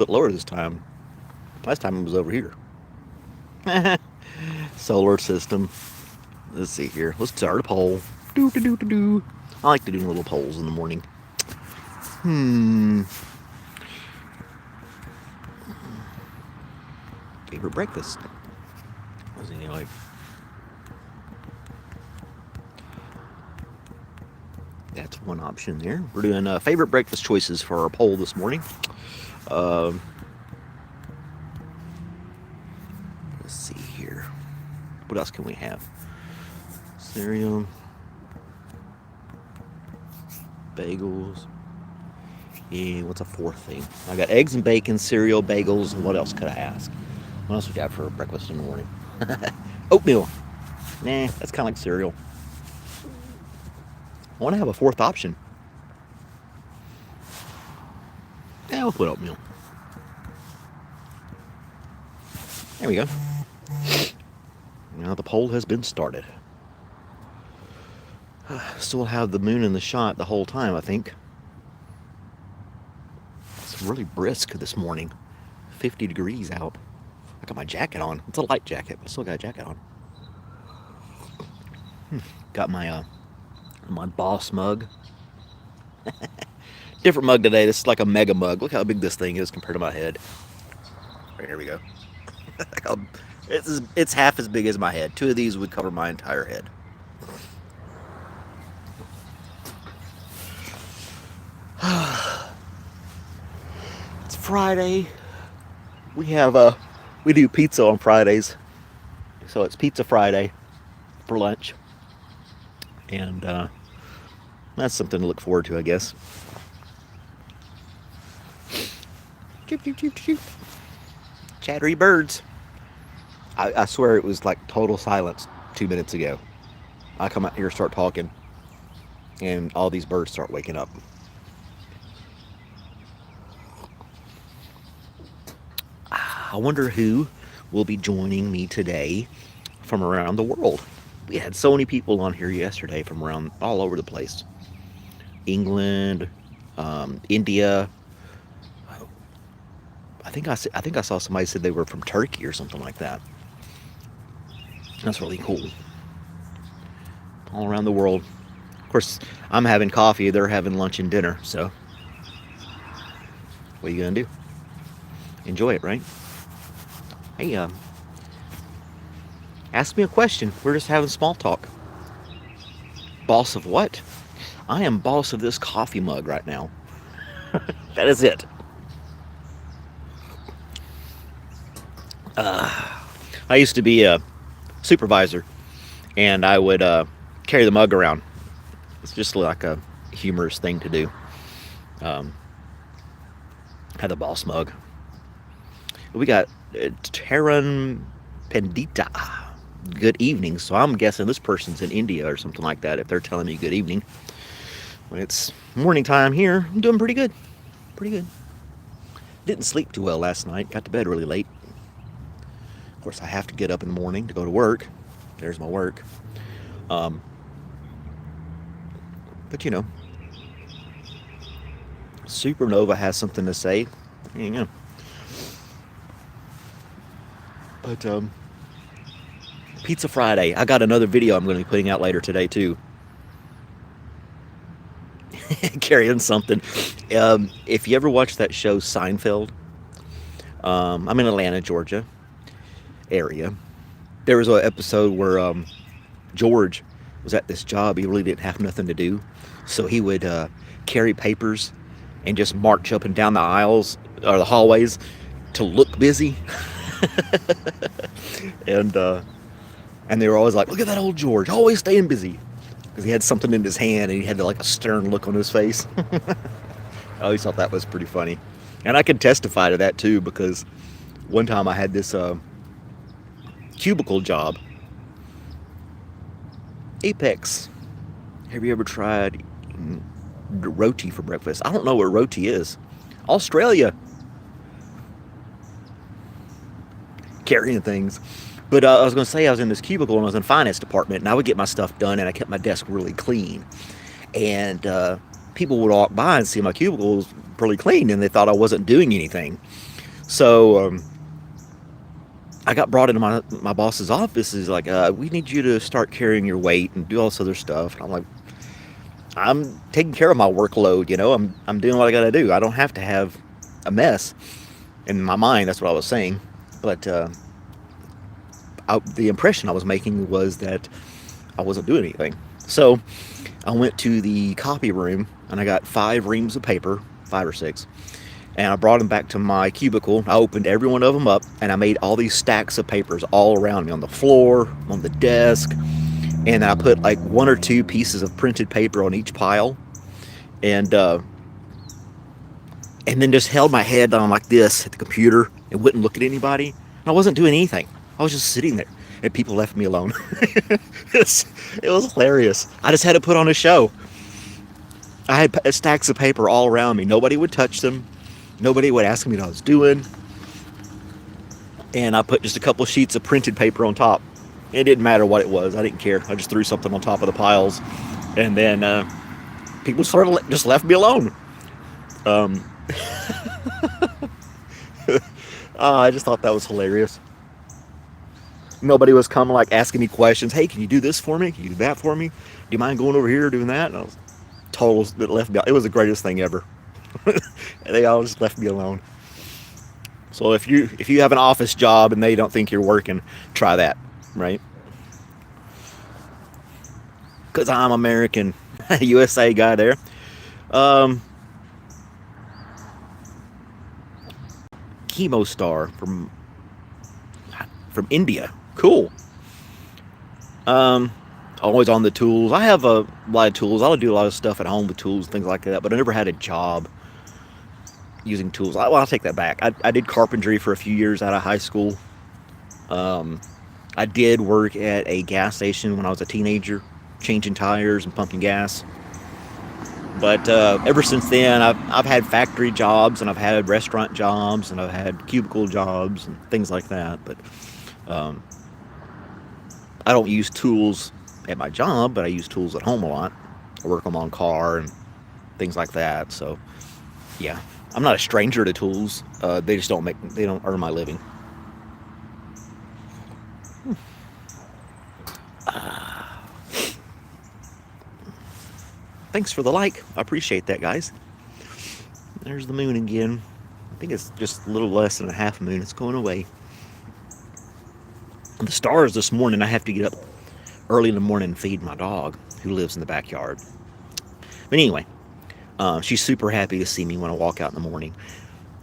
bit lower this time. Last time it was over here. Solar system. Let's see here. Let's start a poll. Do do do do do. I like to do little polls in the morning. Hmm. Favorite breakfast. Anyway, that's one option there. We're doing favorite breakfast choices for our poll this morning. Um, let's see here. What else can we have? Cereal, bagels. Yeah, what's a fourth thing? I got eggs and bacon, cereal, bagels, and what else could I ask? What else we got for breakfast in the morning? Oatmeal. Nah, that's kind of like cereal. I want to have a fourth option. Yeah, we'll put oatmeal. There we go. Now the poll has been started. Still have the moon in the shot the whole time, I think. It's really brisk this morning. 50 degrees out. I got my jacket on. It's a light jacket, but I still got a jacket on. Got my boss mug. Different mug today. This is like a mega mug. Look how big this thing is compared to my head. Right, here we go. It's half as big as my head. Two of these would cover my entire head. It's Friday. We do pizza on Fridays, so it's Pizza Friday for lunch, and that's something to look forward to, I guess. Choop, choop, choop, choop. Chattery birds. I swear it was like total silence 2 minutes ago. I come out here, start talking, and all these birds start waking up. I wonder who will be joining me today from around the world. We had so many people on here yesterday from around all over the place. England, India. I think I saw somebody said they were from Turkey or something like that. That's really cool. All around the world. Of course, I'm having coffee. They're having lunch and dinner. So, what are you gonna do? Enjoy it, right? Hey, ask me a question. We're just having small talk. Boss of what? I am boss of this coffee mug right now. That is it. I used to be a supervisor, and I would carry the mug around. It's just like a humorous thing to do. Um, had the boss mug. We got Taran Pendita. Good evening. So I'm guessing this person's in India or something like that if they're telling me good evening. When it's morning time here, I'm doing pretty good. Pretty good. Didn't sleep too well last night. Got to bed really late. Of course, I have to get up in the morning to go to work. There's my work. Um, but you know, Supernova has something to say. You know. But Pizza Friday. I got another video I'm going to be putting out later today too. Carrying something. If you ever watch that show Seinfeld, I'm in Atlanta, Georgia area. There was an episode where George was at this job. He really didn't have nothing to do, so he would carry papers and just march up and down the aisles or the hallways to look busy. and and they were always like, "Look at that old George, always staying busy," because he had something in his hand and he had like a stern look on his face. I always thought that was pretty funny, and I can testify to that too because one time I had this cubicle job. Apex. Have you ever tried roti for breakfast? I don't know what roti is. Australia. Carrying things. But I was going to say I was in this cubicle and I was in the finance department and I would get my stuff done and I kept my desk really clean. And people would walk by and see my cubicle was really clean and they thought I wasn't doing anything. So I got brought into my boss's office. Is like, we need you to start carrying your weight and do all this other stuff. And I'm like, I'm taking care of my workload. I'm doing what I got to do. I don't have to have a mess. In my mind, that's what I was saying. But the impression I was making was that I wasn't doing anything. So I went to the copy room and I got 5 reams of paper, 5 or 6, and I brought them back to my cubicle. I opened every one of them up and I made all these stacks of papers all around me, on the floor, on the desk, and I put like 1 or 2 pieces of printed paper on each pile, and then just held my head down like this at the computer and wouldn't look at anybody. And I wasn't doing anything. I was just sitting there, and people left me alone. It was hilarious. I just had to put on a show. I had stacks of paper all around me. Nobody would touch them. Nobody would ask me what I was doing. And I put just a couple sheets of printed paper on top. It didn't matter what it was. I didn't care. I just threw something on top of the piles. And then people just left me alone. I just thought that was hilarious. Nobody was coming like asking me questions. Hey, can you do this for me? Can you do that for me? Do you mind going over here doing that? And I was total that left me. It was the greatest thing ever. They all just left me alone. So if you have an office job and they don't think you're working, try that, right? Because I'm American, USA guy there. Chemo star from India. Cool. Always on the tools. I have a lot of tools. I do a lot of stuff at home with tools, things like that, but I never had a job using tools. I'll take that back. I did carpentry for a few years out of high school. I did work at a gas station when I was a teenager, changing tires and pumping gas. But ever since then, I've had factory jobs, and I've had restaurant jobs, and I've had cubicle jobs and things like that. But I don't use tools at my job, but I use tools at home a lot. I work on my own car and things like that. So yeah, I'm not a stranger to tools. They just don't earn my living. Thanks for the like. I appreciate that, guys. There's the moon again. I think it's just a little less than a half moon. It's going away. The stars this morning, I have to get up early in the morning and feed my dog, who lives in the backyard. But anyway, she's super happy to see me when I walk out in the morning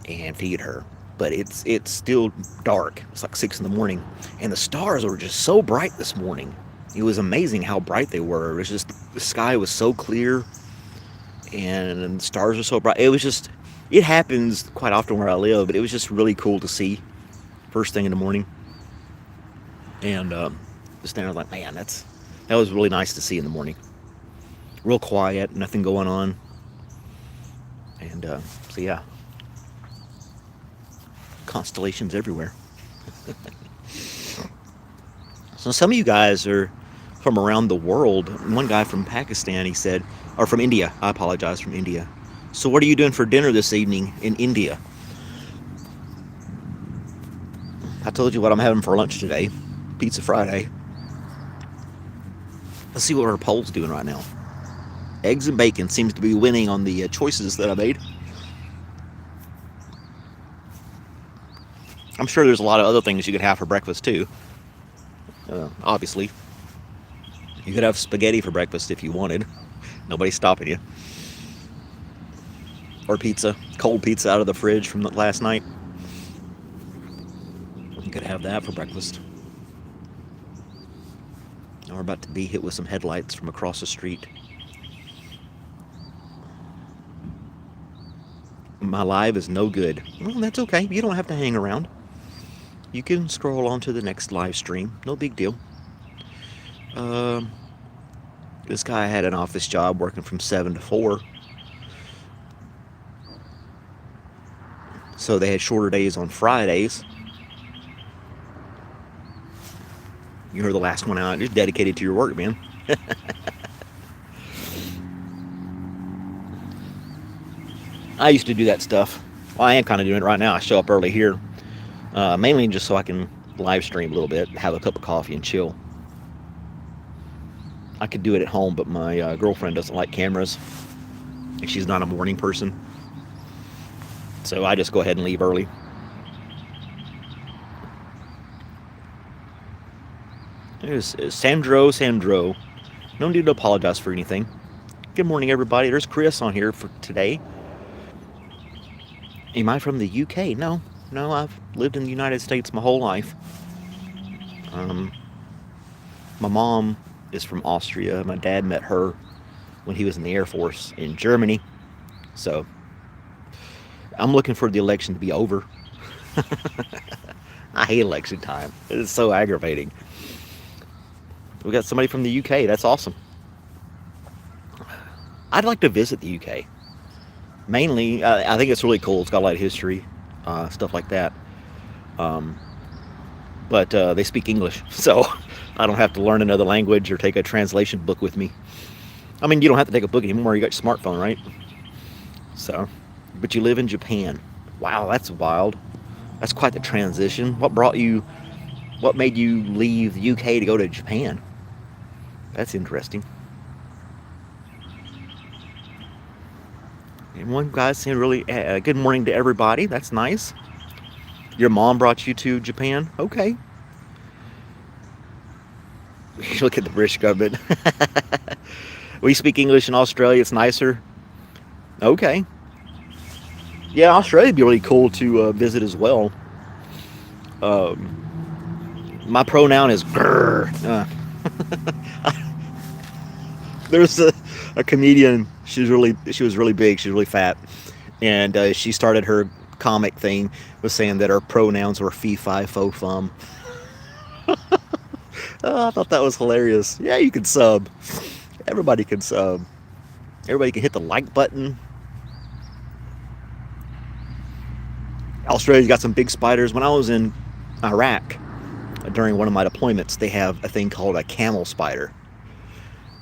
and feed her. But it's still dark. It's like 6 in the morning. And the stars were just so bright this morning. It was amazing how bright they were. It was just, the sky was so clear, and the stars were so bright. It happens quite often where I live, but it was just really cool to see first thing in the morning. And just there, I was like, man, that was really nice to see in the morning. Real quiet, nothing going on. And so yeah, constellations everywhere. So some of you guys are from around the world. One guy from Pakistan, he said, or from India. I apologize, from India. So what are you doing for dinner this evening in India? I told you what I'm having for lunch today. Pizza Friday. Let's see what our poll's doing right now. Eggs and bacon seems to be winning on the choices that I made. I'm sure there's a lot of other things you could have for breakfast too. Obviously, you could have spaghetti for breakfast if you wanted. Nobody's stopping you. Or pizza, cold pizza out of the fridge from last night. You could have that for breakfast. Now we're about to be hit with some headlights from across the street. My live is no good. Well, that's okay. You don't have to hang around. You can scroll on to the next live stream. No big deal. This guy had an office job working from 7 to 4. So they had shorter days on Fridays. You're the last one out. Just dedicated to your work, man. I used to do that stuff. Well, I am kind of doing it right now. I show up early here Mainly just so I can live stream a little bit, have a cup of coffee, and chill. I could do it at home, but my girlfriend doesn't like cameras, and she's not a morning person. So I just go ahead and leave early. There's Sandro. No need to apologize for anything. Good morning, everybody. There's Chris on here for today. Am I from the UK? No. No, I've lived in the United States my whole life. Um, my mom is from Austria. My dad met her when he was in the Air Force in Germany. So I'm looking for the election to be over. I hate election time. It's so aggravating. We got somebody from the UK. That's awesome. I'd like to visit the UK. Mainly, I think it's really cool. It's got a lot of history, stuff like that. Um, but they speak English, so I don't have to learn another language or take a translation book with me. I mean, you don't have to take a book anymore. You got your smartphone, right? So, but you live in Japan. Wow, that's wild. That's quite the transition. What brought you? What made you leave the UK to go to Japan? That's interesting. And one guy saying really good morning to everybody. That's nice. Your mom brought you to Japan. Okay. Look at the British government. We speak English in Australia. It's nicer. Okay. Yeah, Australia would be really cool to visit as well. My pronoun is grr. There's a comedian. She was really big. She was really fat, and she started her comic thing with saying that her pronouns were fee fi fo fum. Oh, I thought that was hilarious. Yeah, you can sub. Everybody can sub. Everybody can hit the like button. Australia's got some big spiders. When I was in Iraq during one of my deployments, they have a thing called a camel spider.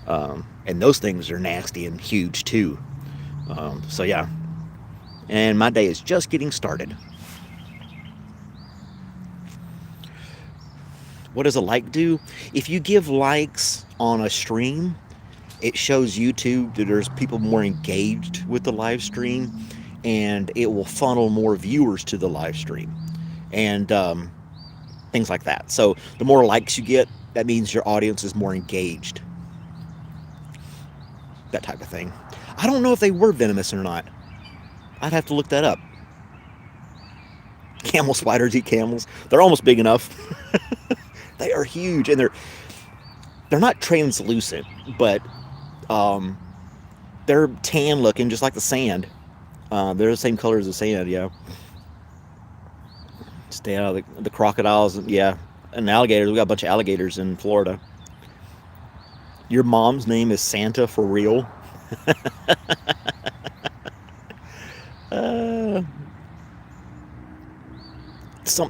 And those things are nasty and huge too. So yeah. And my day is just getting started. What does a like do? If you give likes on a stream, it shows YouTube that there's people more engaged with the live stream, and it will funnel more viewers to the live stream, and things like that. So the more likes you get, that means your audience is more engaged. That type of thing. I don't know if they were venomous or not. I'd have to look that up. Camel spiders eat camels. They're almost big enough. They are huge, and they're not translucent, but they're tan looking, just like the sand. They're the same color as the sand, yeah. Stay out of the crocodiles, yeah, and alligators. We got a bunch of alligators in Florida. Your mom's name is Santa for real? uh,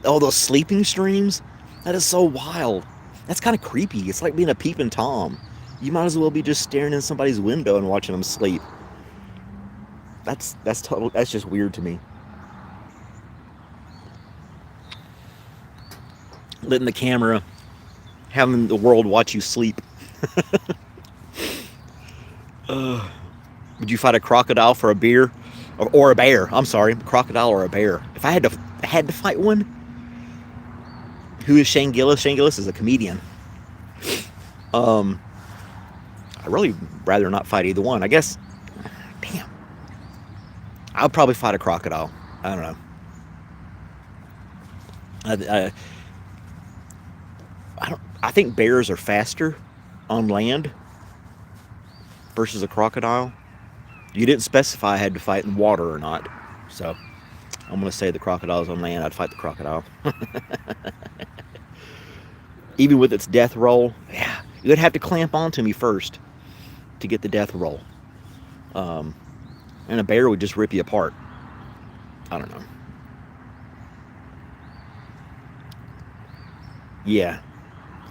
all those sleeping streams. That is so wild. That's kind of creepy. It's like being a peeping Tom. You might as well be just staring in somebody's window and watching them sleep. That's total. That's just weird to me. Letting the camera, having the world watch you sleep. Would you fight a crocodile for a beer, or a bear? I'm sorry, crocodile or a bear. If I had to fight one. Who is Shane Gillis? Shane Gillis is a comedian. I really rather not fight either one. I guess. Damn. I'll probably fight a crocodile. I don't know. I think bears are faster on land versus a crocodile. You didn't specify I had to fight in water or not, so I'm gonna say the crocodile's on land. I'd fight the crocodile. Even with its death roll, yeah, you'd have to clamp onto me first to get the death roll. And a bear would just rip you apart. I don't know. Yeah.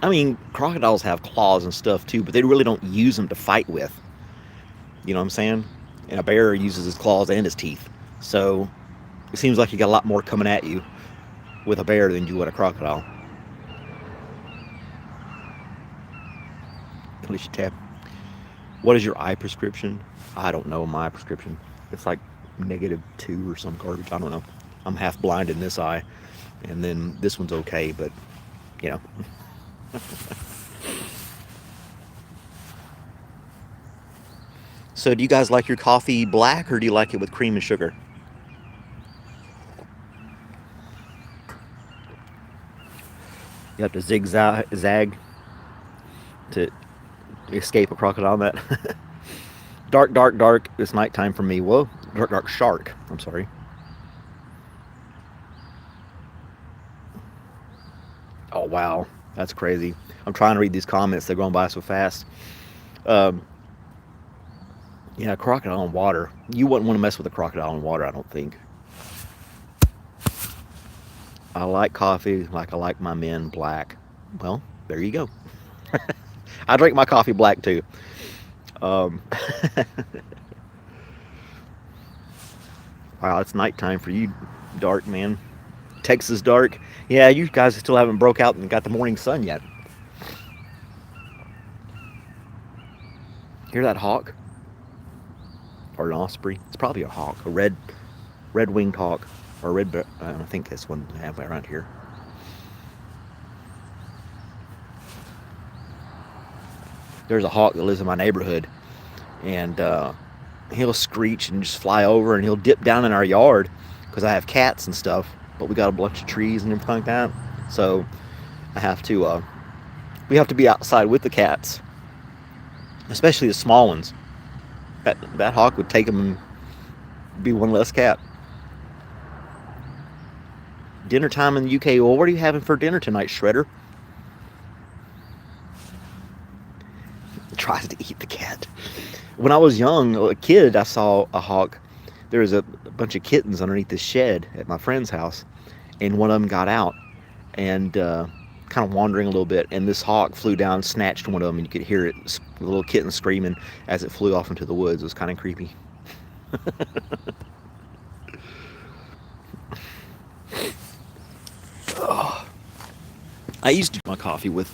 I mean, crocodiles have claws and stuff too, but they really don't use them to fight with. You know what I'm saying? And a bear uses his claws and his teeth. So it seems like you got a lot more coming at you. with a bear than you would a crocodile. Alicia Tab. What is your eye prescription? I don't know my prescription. It's like -2 or some garbage. I don't know. I'm half blind in this eye, and then this one's okay, but you know. So, do you guys like your coffee black or do you like it with cream and sugar? You have to zigzag to escape a crocodile on that. Dark, dark, dark. It's nighttime for me. Whoa. Dark, dark shark. I'm sorry. Oh, wow. That's crazy. I'm trying to read these comments. They're going by so fast. Um, yeah, crocodile in water. You wouldn't want to mess with a crocodile in water, I don't think. I like coffee like I like my men black. Well, there you go. I drink my coffee black too. Um, wow, it's nighttime for you, dark man. Texas dark. Yeah, you guys still haven't broke out and got the morning sun yet. Hear that hawk or an osprey? It's probably a hawk, a red-winged hawk, or a red. I think this one I have around here. There's a hawk that lives in my neighborhood, and he'll screech and just fly over, and he'll dip down in our yard because I have cats and stuff. But we got a bunch of trees and everything like that, so I have to. We have to be outside with the cats, especially the small ones. That hawk would take them and be one less cat. Dinner time in the UK. Well, what are you having for dinner tonight, Shredder? Tries to eat the cat. When I was young, a kid, I saw a hawk. There was a bunch of kittens underneath the shed at my friend's house, and one of them got out and kind of wandering a little bit, and this hawk flew down, snatched one of them, and you could hear it, the little kitten screaming as it flew off into the woods. It was kind of creepy. Oh, I used to drink my coffee with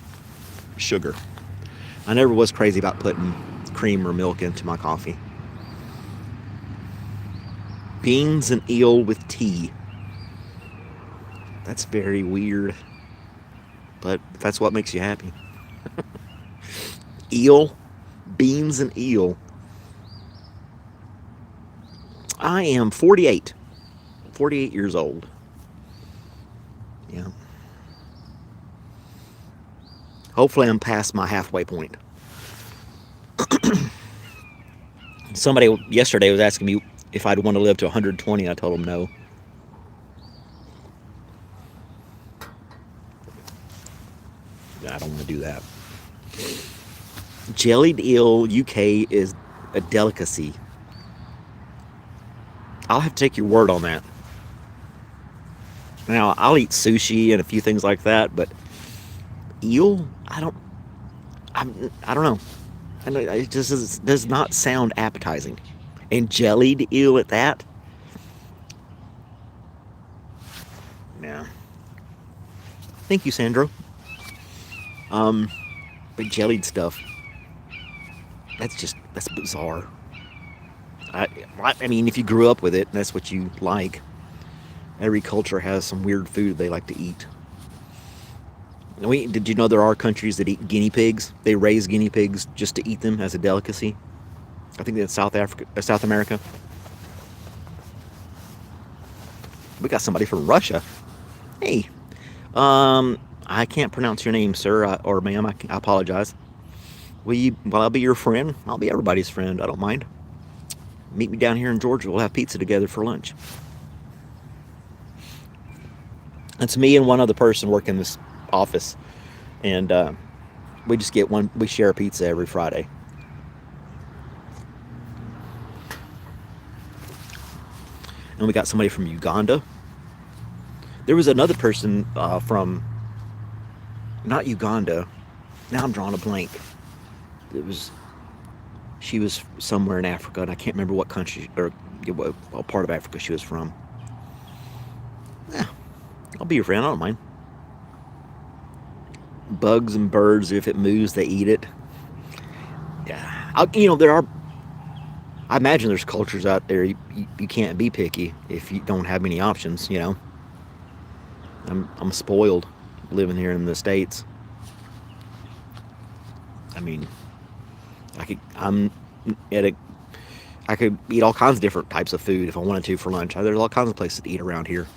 sugar. I never was crazy about putting cream or milk into my coffee. Beans and eel with tea. That's very weird, but that's what makes you happy. Eel, beans and eel. I am 48. 48 years old. Yeah. Hopefully I'm past my halfway point. Somebody yesterday was asking me if I'd want to live to 120. I told them no. I don't want to do that. Jellied eel, UK, is a delicacy. I'll have to take your word on that. Now, I'll eat sushi and a few things like that, but eel, I don't know. It just does not sound appetizing. And jellied eel at that? Yeah. Thank you, Sandro. But jellied stuff, that's bizarre. I mean, if you grew up with it, that's what you like. Every culture has some weird food they like to eat. Did you know there are countries that eat guinea pigs? They raise guinea pigs just to eat them as a delicacy. I think that's South America. We got somebody from Russia. Hey, I can't pronounce your name, sir, or ma'am. I apologize. Well, I'll be your friend. I'll be everybody's friend. I don't mind. Meet me down here in Georgia. We'll have pizza together for lunch. It's me and one other person working this office, and we just get one. We share a pizza every Friday. And we got somebody from Uganda. There was another person from not Uganda. Now I'm drawing a blank. She was somewhere in Africa, and I can't remember what country or what part of Africa she was from. Yeah, I'll be your friend. I don't mind. Bugs and birds, if it moves, they eat it. Yeah, there are. I imagine there's cultures out there you can't be picky if you don't have many options. I'm spoiled living here in the States. I mean, I'm at a I could eat all kinds of different types of food if I wanted to for lunch. There's all kinds of places to eat around here.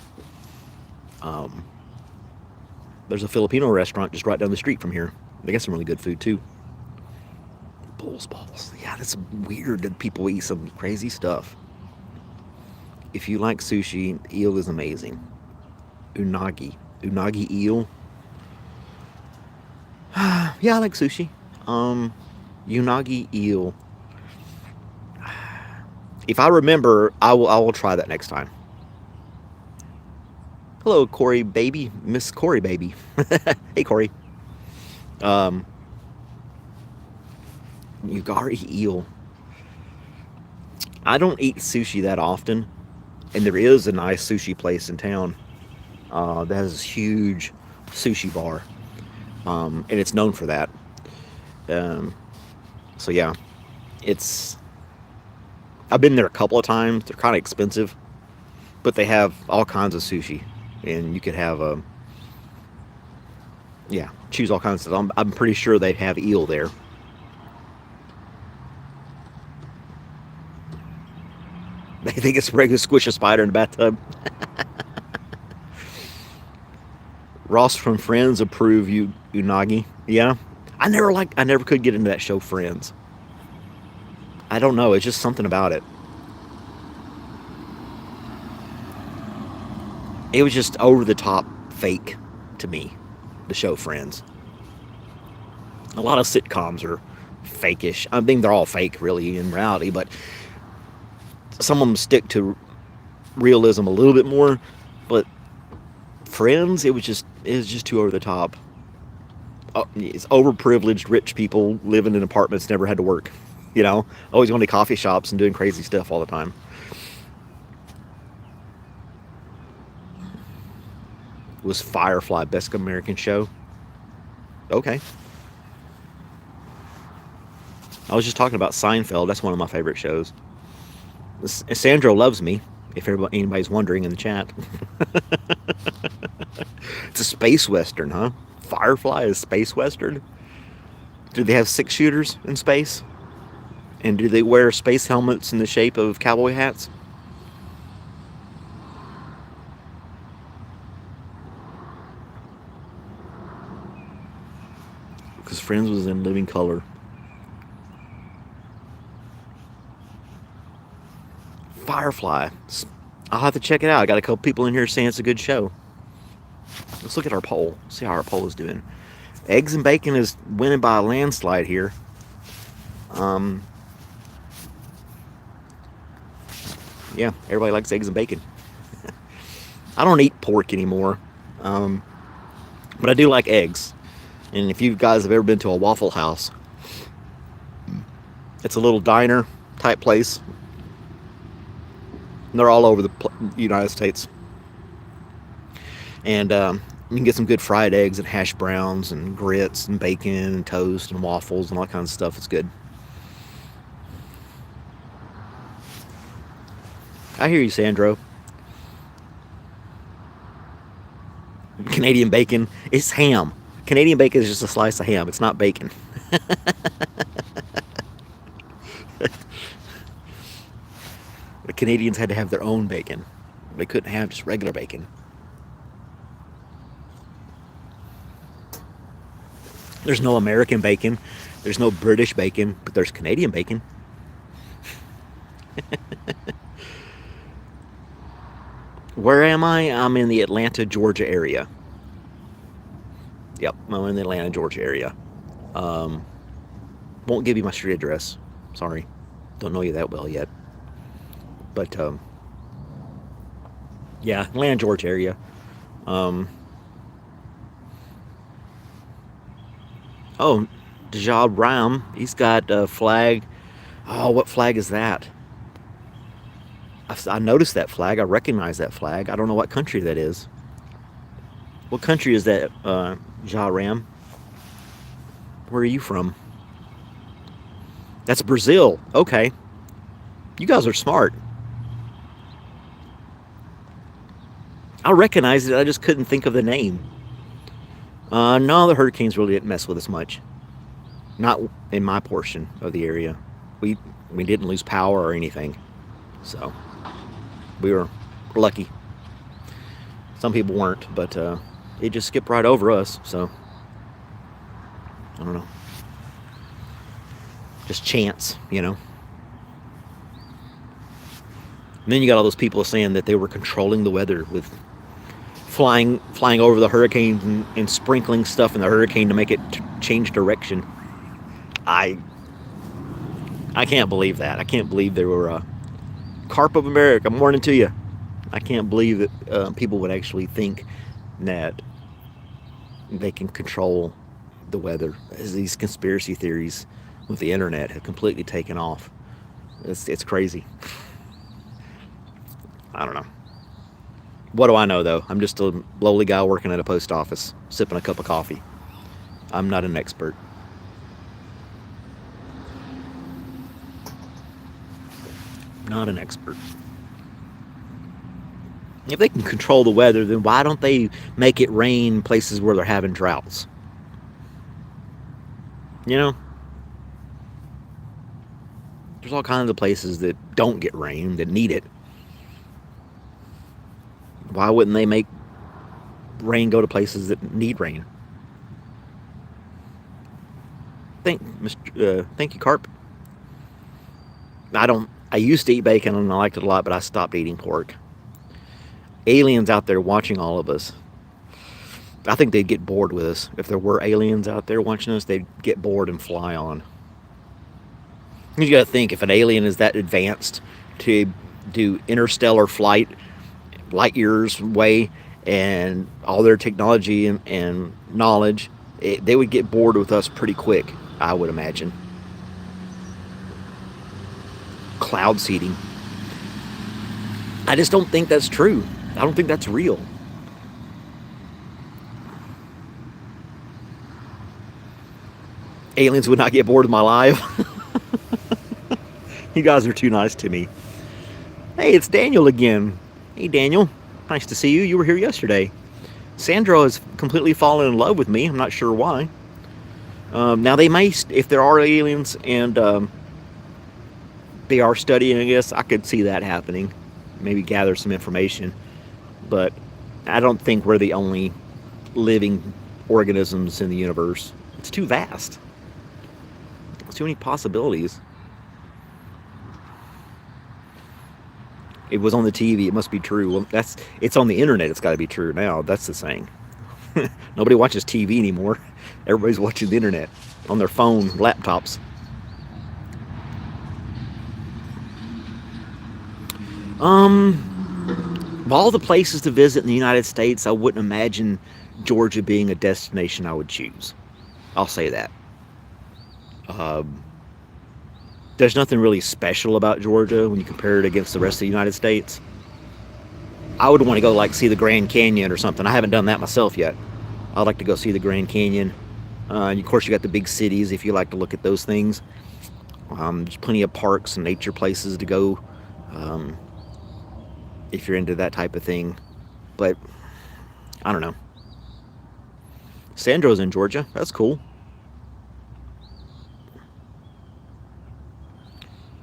Um, there's a Filipino restaurant just right down the street from here. They got some really good food too. Bulls balls. Yeah, that's weird that people eat some crazy stuff. If you like sushi, eel is amazing. Unagi. Unagi eel. Yeah, I like sushi. Um, Unagi eel. If I remember, I will try that next time. Hello, Corey baby, Miss Corey baby. Hey, Corey. Um, Ugari eel. I don't eat sushi that often, and there is a nice sushi place in town that has this huge sushi bar, and it's known for that. Um, so yeah, it's. I've been there a couple of times. They're kind of expensive, but they have all kinds of sushi, and you could have yeah, choose all kinds of stuff. I'm pretty sure they have eel there. They think it's regular squish a spider in the bathtub. Ross from Friends approve you unagi. Yeah, I never could get into that show Friends. I don't know. It's just something about it. It was just over the top fake to me. The show Friends. A lot of sitcoms are fakeish. I think they're all fake, really, in reality, but some of them stick to realism a little bit more. But Friends, it was just too over the top. It's overprivileged rich people living in apartments, never had to work. Always going to coffee shops and doing crazy stuff all the time. Was Firefly best American show? Okay. I was just talking about Seinfeld. That's one of my favorite shows. Sandro loves me. If anybody's wondering in the chat, it's a space western, huh? Firefly is space western. Do they have six shooters in space? And do they wear space helmets in the shape of cowboy hats? Because Friends was in living color. Firefly. I'll have to check it out. I got a couple people in here saying it's a good show. Let's look at our poll. See how our poll is doing. Eggs and bacon is winning by a landslide here. Um, yeah, everybody likes eggs and bacon. I don't eat pork anymore, um, but I do like eggs. And if you guys have ever been to a Waffle House, it's a little diner type place. And they're all over the United States. And you can get some good fried eggs and hash browns and grits and bacon and toast and waffles and all kinds of stuff. It's good. I hear you, Sandro. Canadian bacon is ham. Canadian bacon is just a slice of ham. It's not bacon. The Canadians had to have their own bacon. They couldn't have just regular bacon. There's no American bacon. There's no British bacon, but there's Canadian bacon. Where am I? I'm in the Atlanta, Georgia area. Yep, I'm in the Atlanta, Georgia area. Um, won't give you my street address. Sorry. Don't know you that well yet. But, yeah, Atlanta, Georgia area. Um, oh, Dejab Ram, he's got a flag. Oh, what flag is that? I noticed that flag. I recognize that flag. I don't know what country that is. What country is that, Ja Ram? Where are you from? That's Brazil. Okay. You guys are smart. I recognize it. I just couldn't think of the name. No, the hurricanes really didn't mess with us much. Not in my portion of the area. We we didn't lose power or anything. So we were lucky. Some people weren't, but it just skipped right over us. So I don't know. Just chance, you know. And then you got all those people saying that they were controlling the weather with flying over the hurricane and sprinkling stuff in the hurricane to make it change direction. I I can't believe that. I can't believe there were carp of America. I'm warning to you. I can't believe that people would actually think that they can control the weather. As these conspiracy theories with the internet have completely taken off. It's crazy. I don't know. What do I know though? I'm just a lowly guy working at a post office, sipping a cup of coffee. I'm not an expert. Not an expert. If they can control the weather, then why don't they make it rain places where they're having droughts? You know, there's all kinds of places that don't get rain that need it. Why wouldn't they make rain go to places that need rain? Thank you, Carp. I don't. I used to eat bacon and I liked it a lot, but I stopped eating pork. Aliens out there watching all of us. I think they'd get bored with us. If there were aliens out there watching us, they'd get bored and fly on. You got to think, if an alien is that advanced to do interstellar flight, light years away, and all their technology and knowledge, they would get bored with us pretty quick, I would imagine. Cloud seeding. I just don't think that's true. I don't think that's real. Aliens would not get bored of my life. You guys are too nice to me. Hey, it's Daniel again. Hey, Daniel. Nice to see you. You were here yesterday. Sandra has completely fallen in love with me. I'm not sure why. Now, they may, if there are aliens and they are studying us, I could see that happening. Maybe gather some information. But I don't think we're the only living organisms in the universe. It's too vast. There's too many possibilities. It was on the TV. It must be true. Well, it's on the internet. It's got to be true now. That's the saying. Nobody watches TV anymore. Everybody's watching the internet on their phone, laptops. Of all the places to visit in the United States, I wouldn't imagine Georgia being a destination I would choose. I'll say that. There's nothing really special about Georgia when you compare it against the rest of the United States. I would want to go like see the Grand Canyon or something. I haven't done that myself yet. I'd like to go see the Grand Canyon. And of course, you got the big cities if you like to look at those things. There's plenty of parks and nature places to go if you're into that type of thing. But I don't know. Sandro's in Georgia. That's cool.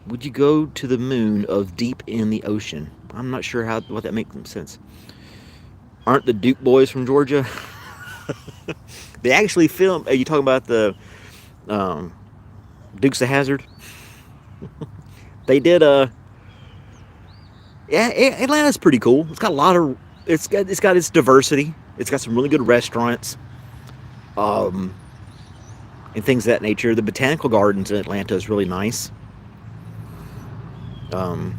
Would you go to the moon of deep in the ocean? I'm not sure what that makes sense. Aren't the Duke boys from Georgia? They actually filmed. Are you talking about the Dukes of Hazzard? They did yeah, Atlanta's pretty cool. It's got a lot of. It's got its diversity. It's got some really good restaurants, and things of that nature. The botanical gardens in Atlanta is really nice. So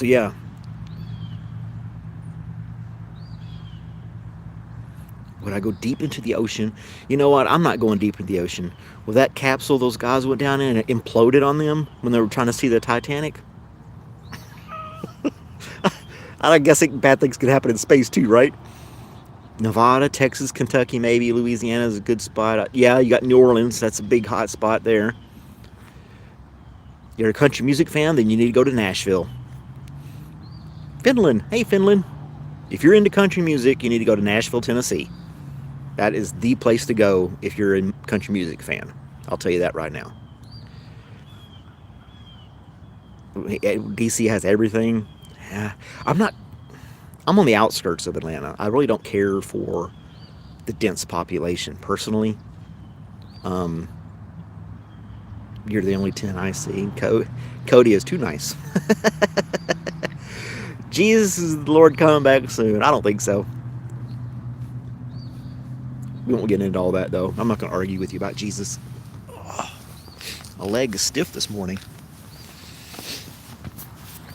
yeah. Would I go deep into the ocean? You know what? I'm not going deep into the ocean. With that capsule those guys went down in and it imploded on them when they were trying to see the Titanic. I guess bad things could happen in space too, right? Nevada, Texas, Kentucky, maybe Louisiana is a good spot. Yeah, you got New Orleans. That's a big hot spot there. You're a country music fan, then you need to go to Nashville. Finland. Hey, Finland. If you're into country music, you need to go to Nashville, Tennessee. That is the place to go if you're a country music fan. I'll tell you that right now. DC has everything. Yeah, I'm on the outskirts of Atlanta. I really don't care for the dense population personally. Um, you're the only 10 I see. Cody is too nice. Jesus is the Lord coming back soon. I don't think so. We won't get into all that though. I'm not going to argue with you about Jesus. Oh, my leg is stiff this morning.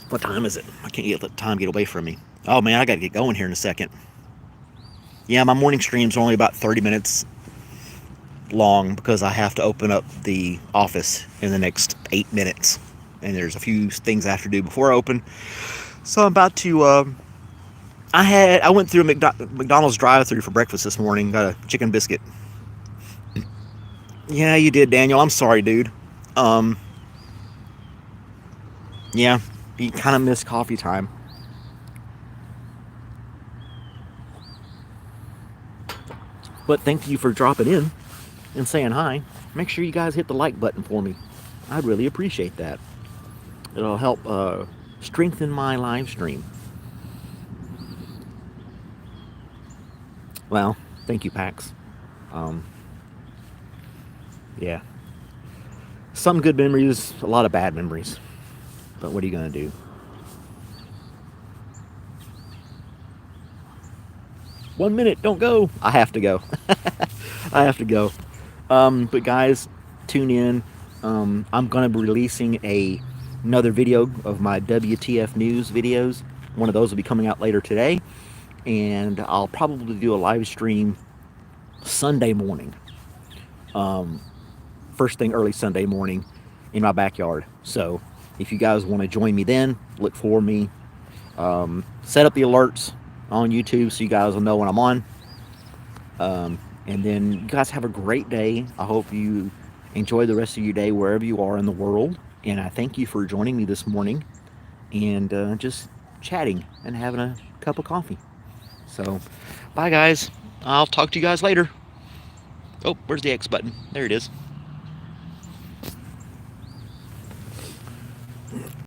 What time is it? I can't let the time get away from me. Oh man, I got to get going here in a second. Yeah, my morning streams are only about 30 minutes long because I have to open up the office in the next 8 minutes. And there's a few things I have to do before I open. So I'm about to, I went through a McDonald's drive-thru for breakfast this morning. Got a chicken biscuit. Yeah, you did, Daniel. I'm sorry, dude. Yeah, you kind of missed coffee time. But thank you for dropping in and saying hi. Make sure you guys hit the like button for me. I'd really appreciate that. It'll help strengthen my live stream. Well, thank you, Pax. Yeah. Some good memories, a lot of bad memories. But what are you going to do? One minute, don't go. I have to go. I have to go. But guys, tune in. I'm going to be releasing another video of my WTF News videos. One of those will be coming out later today. And I'll probably do a live stream Sunday morning. First thing early Sunday morning in my backyard. So if you guys want to join me then, look for me. Set up the alerts on YouTube so you guys will know when I'm on. And then you guys have a great day. I hope you enjoy the rest of your day wherever you are in the world. And I thank you for joining me this morning and just chatting and having a cup of coffee. So, bye guys. I'll talk to you guys later. Oh, where's the X button? There it is.